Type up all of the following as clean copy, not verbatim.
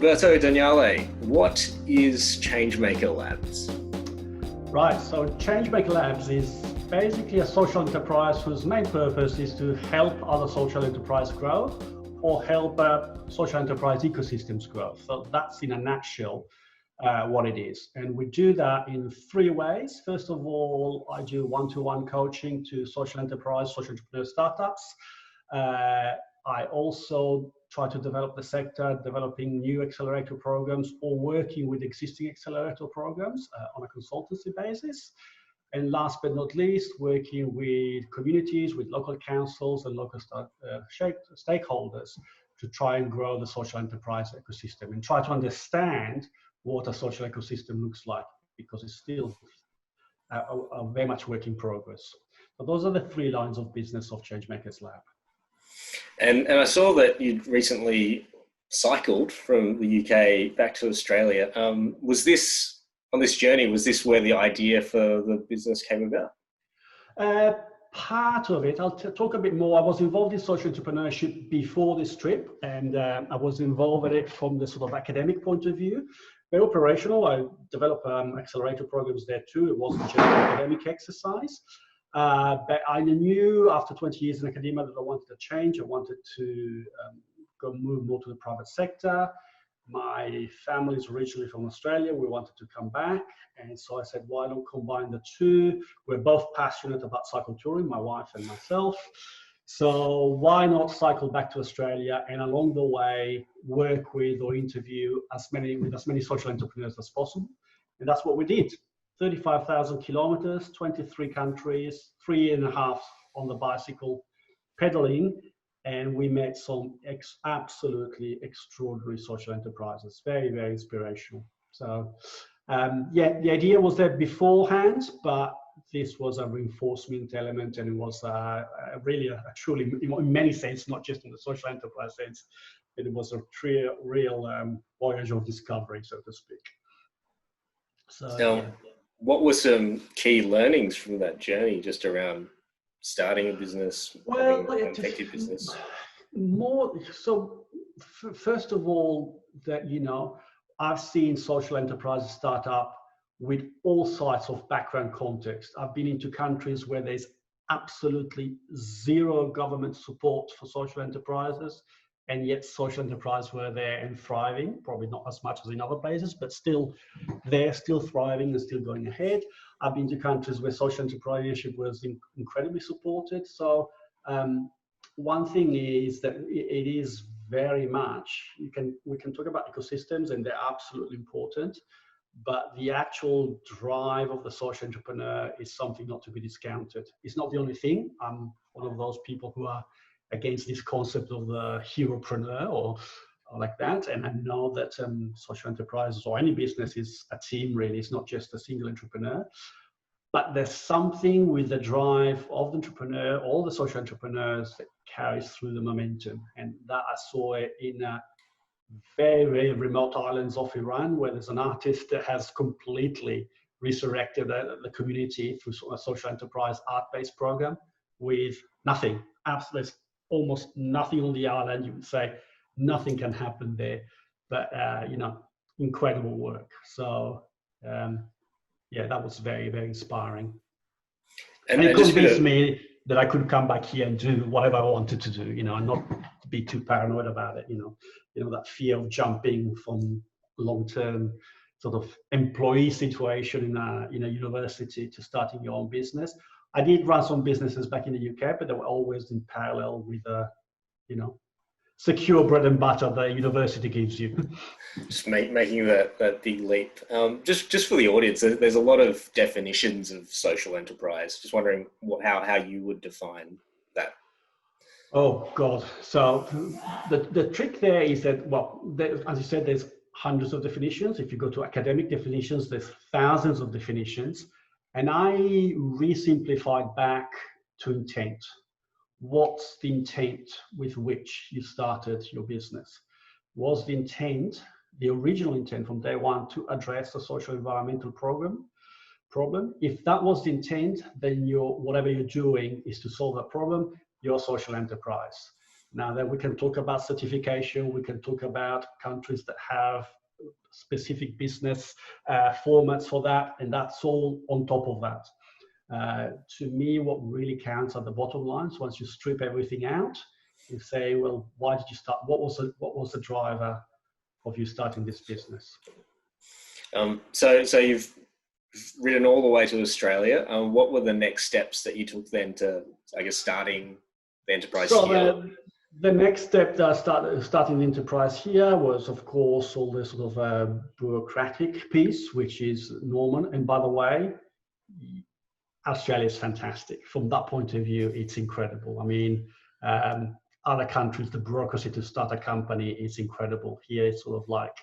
Roberto, Daniele, what is Changemaker Labs? Right, so Changemaker Labs is basically a social enterprise whose main purpose is to help other social enterprise grow or help social enterprise ecosystems grow. So that's in a nutshell what it is. And we do that in three ways. First of all, I do one-to-one coaching to social enterprise, social entrepreneur startups. I also try to develop the sector, developing new accelerator programs or working with existing accelerator programs on a consultancy basis. And last but not least, working with communities, with local councils and local stakeholders to try and grow the social enterprise ecosystem and try to understand what a social ecosystem looks like, because it's still a very much work in progress. So those are the three lines of business of Changemakers Lab. And I saw that you'd recently cycled from the UK back to Australia. Was this, on this journey, was this where the idea for the business came about? Part of it, I'll talk a bit more. I was involved in social entrepreneurship before this trip, and I was involved in it from the sort of academic point of view. Very operational. I developed accelerator programs there too. It wasn't just an academic exercise. But I knew after 20 years in academia that I wanted to change. I wanted to move more to the private sector. My family is originally from Australia. We wanted to come back. And so I said, why not combine the two? We're both passionate about cycle touring, my wife and myself. So why not cycle back to Australia and along the way work with or interview as many social entrepreneurs as possible? And that's what we did. 35,000 kilometers, 23 countries, 3.5 on the bicycle pedaling. And we met some absolutely extraordinary social enterprises. Very, very inspirational. So yeah, the idea was there beforehand, but this was a reinforcement element, and it was really a truly, in many sense, not just in the social enterprise sense, it was a real voyage of discovery, so to speak. So, yeah. What were some key learnings from that journey, just around starting a business, well, having an effective business? First of all, that I've seen social enterprises start up with all sorts of background context. I've been into countries where there's absolutely zero government support for social enterprises, and yet social enterprises were there and thriving, probably not as much as in other places, but still, they're still thriving and still going ahead. I've been to countries where social entrepreneurship was incredibly supported. So one thing is that it is very much, we can talk about ecosystems and they're absolutely important, but the actual drive of the social entrepreneur is something not to be discounted. It's not the only thing. I'm one of those people who are against this concept of the heropreneur or like that. And I know that social enterprises or any business is a team, really. It's not just a single entrepreneur. But there's something with the drive of the entrepreneur, all the social entrepreneurs, that carries through the momentum. And that I saw it in very, very remote islands off Iran, where there's an artist that has completely resurrected the community through a social enterprise art-based program with nothing. Absolutely, almost nothing on the island. You would say nothing can happen there, but incredible work. So yeah, that was very, very inspiring. And it convinced me that I could come back here and do whatever I wanted to do, and not be too paranoid about it. That fear of jumping from long-term sort of employee situation in a university to starting your own business. I did run some businesses back in the UK, but they were always in parallel with secure bread and butter the university gives you. Just making that big leap. Just for the audience, there's a lot of definitions of social enterprise. Just wondering how you would define that. Oh God! So the trick there is that, as you said, there's hundreds of definitions. If you go to academic definitions, there's thousands of definitions, and I re-simplified back to intent. What's the intent with which you started your business? Was the intent, the original intent from day one, to address the social environmental problem? If that was the intent, then whatever you're doing is to solve that problem, your social enterprise. Now then we can talk about certification, we can talk about countries that have specific business formats for that, and that's all on top of that. To me, what really counts are the bottom lines. Once you strip everything out, you say, well, why did you start? What was the driver of you starting this business? So you've ridden all the way to Australia. What were the next steps that you took then to, I guess, starting the enterprise here? The next step that starting the enterprise here was, of course, all the sort of bureaucratic piece, which is normal. And by the way, Australia is fantastic. From that point of view, it's incredible. I mean, other countries, the bureaucracy to start a company is incredible. Here, it's sort of like,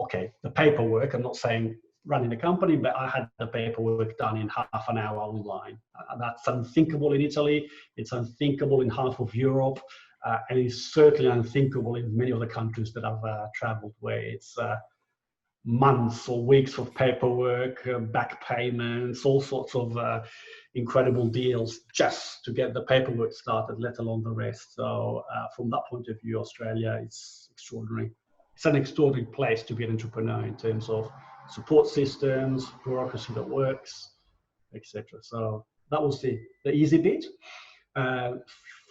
okay, the paperwork, I'm not saying running a company, but I had the paperwork done in half an hour online. That's unthinkable in Italy. It's unthinkable in half of Europe. And it's certainly unthinkable in many of the countries that I've traveled, where it's months or weeks of paperwork, back payments, all sorts of incredible deals just to get the paperwork started, let alone the rest. So from that point of view, Australia is extraordinary. It's an extraordinary place to be an entrepreneur in terms of support systems, bureaucracy that works, etc. So that was the easy bit.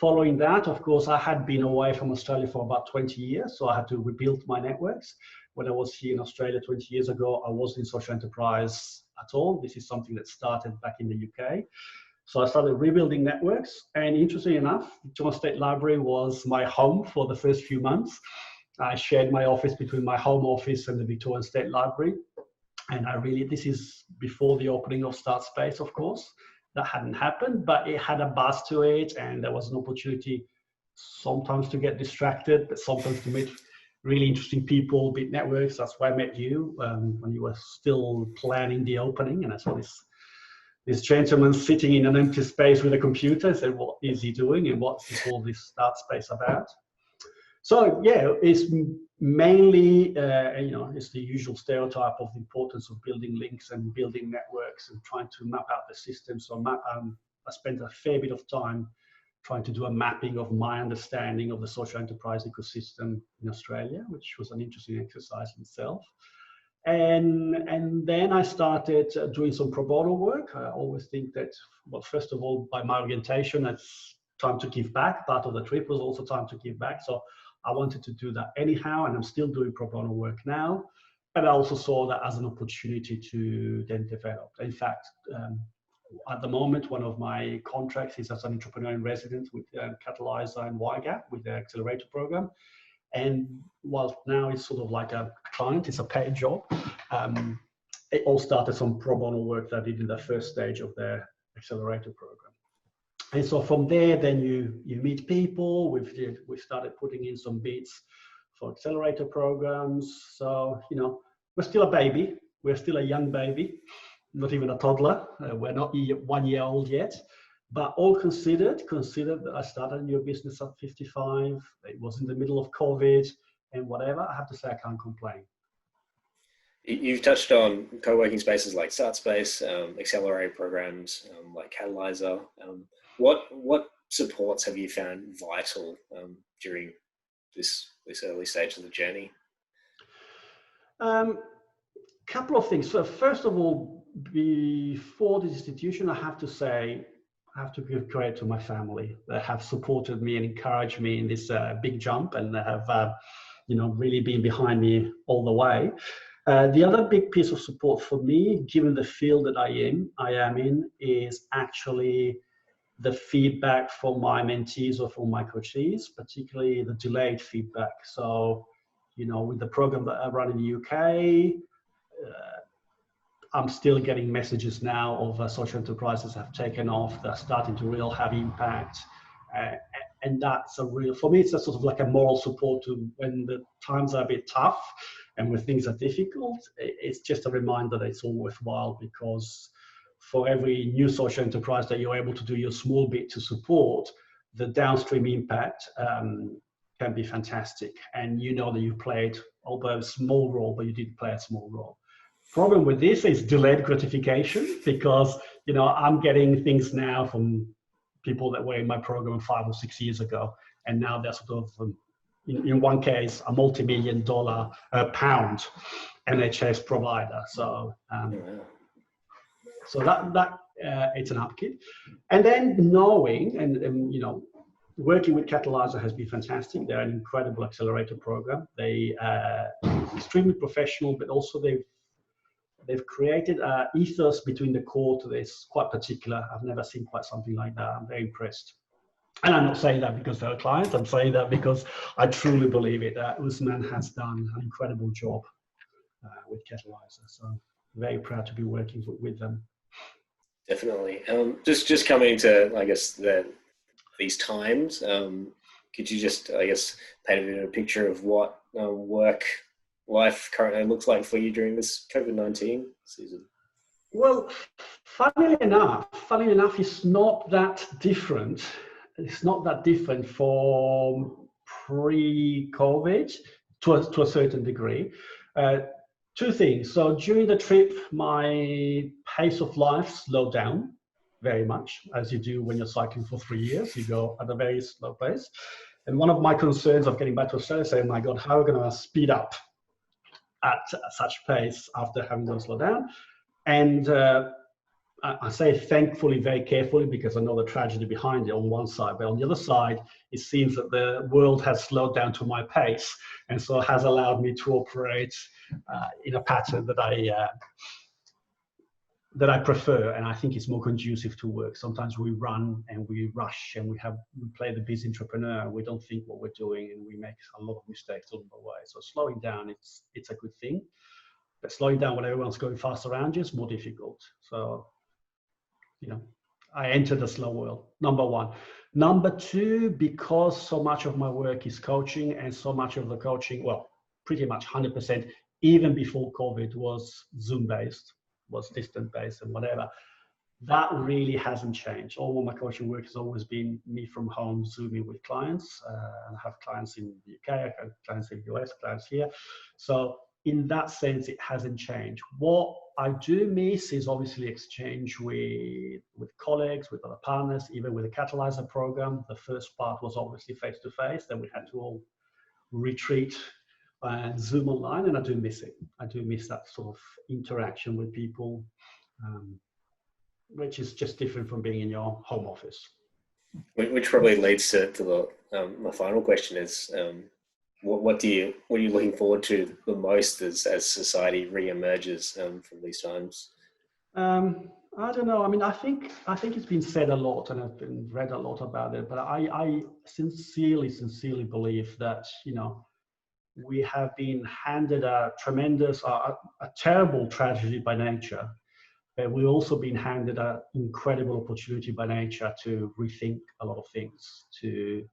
Following that, of course, I had been away from Australia for about 20 years, so I had to rebuild my networks. When I was here in Australia 20 years ago, I wasn't in social enterprise at all. This is something that started back in the UK. So I started rebuilding networks, and interestingly enough, Victoria State Library was my home for the first few months. I shared my office between my home office and the Victorian State Library. And this is before the opening of StartSpace, of course. That hadn't happened, but it had a buzz to it, and there was an opportunity sometimes to get distracted, but sometimes to meet really interesting people, big networks. That's why I met you when you were still planning the opening, and I saw this gentleman sitting in an empty space with a computer. I said, what is he doing, and what's all this StartSpace about? So yeah, it's mainly, it's the usual stereotype of the importance of building links and building networks and trying to map out the system. So I spent a fair bit of time trying to do a mapping of my understanding of the social enterprise ecosystem in Australia, which was an interesting exercise in itself. And then I started doing some pro bono work. I always think that, well, first of all, by my orientation, it's time to give back. Part of the trip was also time to give back. So I wanted to do that anyhow, and I'm still doing pro bono work now. But I also saw that as an opportunity to then develop. In fact, at the moment, one of my contracts is as an entrepreneur in residence with Catalyzer and YGAP with the accelerator program. And while now it's sort of like a client, it's a paid job, it all started some pro bono work that I did in the first stage of the accelerator program. And so from there, then you meet people. We started putting in some bits for accelerator programs. So, we're still a baby. We're still a young baby, not even a toddler. We're not 1 year old yet. But all considered that I started a new business at 55. It was in the middle of COVID and whatever. I have to say I can't complain. You've touched on co-working spaces like StartSpace, accelerator programs like Catalyzer. What supports have you found vital during this early stage of the journey? Couple of things. So first of all, before this institution, I have to give credit to my family that have supported me and encouraged me in this big jump, and have really been behind me all the way. The other big piece of support for me, given the field that I am in, is actually the feedback from my mentees or from my coachees, particularly the delayed feedback. So, with the program that I run in the UK, I'm still getting messages now of social enterprises have taken off, they're starting to really have impact. And that's for me, it's a sort of like a moral support to when the times are a bit tough and when things are difficult. It's just a reminder that it's all worthwhile, because for every new social enterprise that you're able to do your small bit to support, the downstream impact can be fantastic. And that you played, although a small role, but you did play a small role. Problem with this is delayed gratification, because I'm getting things now from people that were in my program 5 or 6 years ago, and now they're sort of, in one case, a multi-million-dollar pound NHS provider. So, so that it's an upkick. And then knowing and working with Catalyzer has been fantastic. They're an incredible accelerator program. They extremely professional, but also they've created an ethos between the core to this, quite particular. I've never seen quite something like that. I'm very impressed. And I'm not saying that because they're a client. I'm saying that because I truly believe it. Usman has done an incredible job with Catalyzer. So very proud to be working with them. Definitely. Just coming to, I guess, these times, could you just, I guess, paint a bit of a picture of what work life currently looks like for you during this COVID-19 season? Well, funnily enough, it's not that different. It's not that different from pre-COVID to a certain degree. Two things. So during the trip, my pace of life slowed down very much, as you do when you're cycling for 3 years. You go at a very slow pace. And one of my concerns of getting back to Australia is saying, my God, how are we going to speed up at such pace after having to slow down? And I say thankfully, very carefully, because I know the tragedy behind it on one side, but on the other side, it seems that the world has slowed down to my pace, and so has allowed me to operate in a pattern that I prefer, and I think it's more conducive to work. Sometimes we run and we rush and we play the busy entrepreneur. We don't think what we're doing, and we make a lot of mistakes along the way. So slowing down, it's a good thing, but slowing down when everyone's going fast around you is more difficult. So, I entered the slow world, number one. Number two, because so much of my work is coaching, and so much of the coaching, well, pretty much 100%, even before COVID, was Zoom-based, was distant-based and whatever. That really hasn't changed. All of my coaching work has always been me from home, Zooming with clients. I have clients in the UK, I have clients in the US, clients here. So in that sense, it hasn't changed. What I do miss is obviously exchange with colleagues, with other partners, even with the Catalyzer program. The first part was obviously face-to-face. Then we had to all retreat and Zoom online, and I do miss it. I do miss that sort of interaction with people, which is just different from being in your home office. Which probably leads to my final question is, what are you looking forward to the most as society re-emerges from these times? I don't know. I mean, I think it's been said a lot, and I've been read a lot about it. But I sincerely believe that we have been handed a tremendous, a terrible tragedy by nature, but we've also been handed an incredible opportunity by nature to rethink a lot of things, to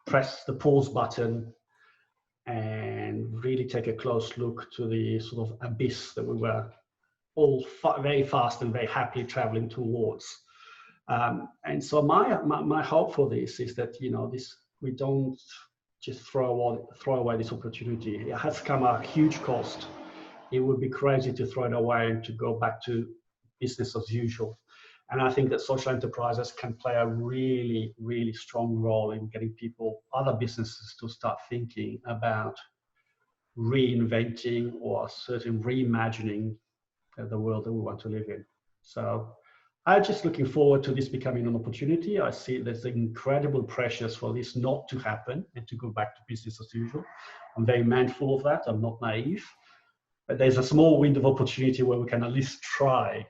press the pause button and really take a close look to the sort of abyss that we were all very fast and very happily traveling towards. And so my hope for this is that we don't just throw away this opportunity. It has come at a huge cost. It would be crazy to throw it away and to go back to business as usual. And I think that social enterprises can play a really, really strong role in getting other businesses to start thinking about reinventing or certain reimagining the world that we want to live in. So I'm just looking forward to this becoming an opportunity. I see there's incredible pressures for this not to happen and to go back to business as usual. I'm very mindful of that. I'm not naive. But there's a small window of opportunity where we can at least try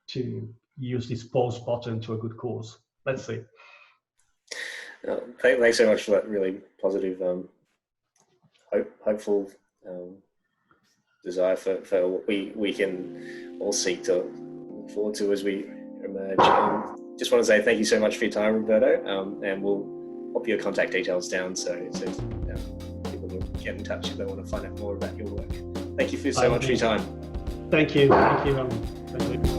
to use this pause button to a good cause. Let's see. Thanks so much for that really positive, hopeful desire for what we can all seek to look forward to as we emerge. Just want to say thank you so much for your time, Roberto, and we'll pop your contact details down so people can get in touch if they want to find out more about your work. Thank you so much for your time. Thank you. Thank you.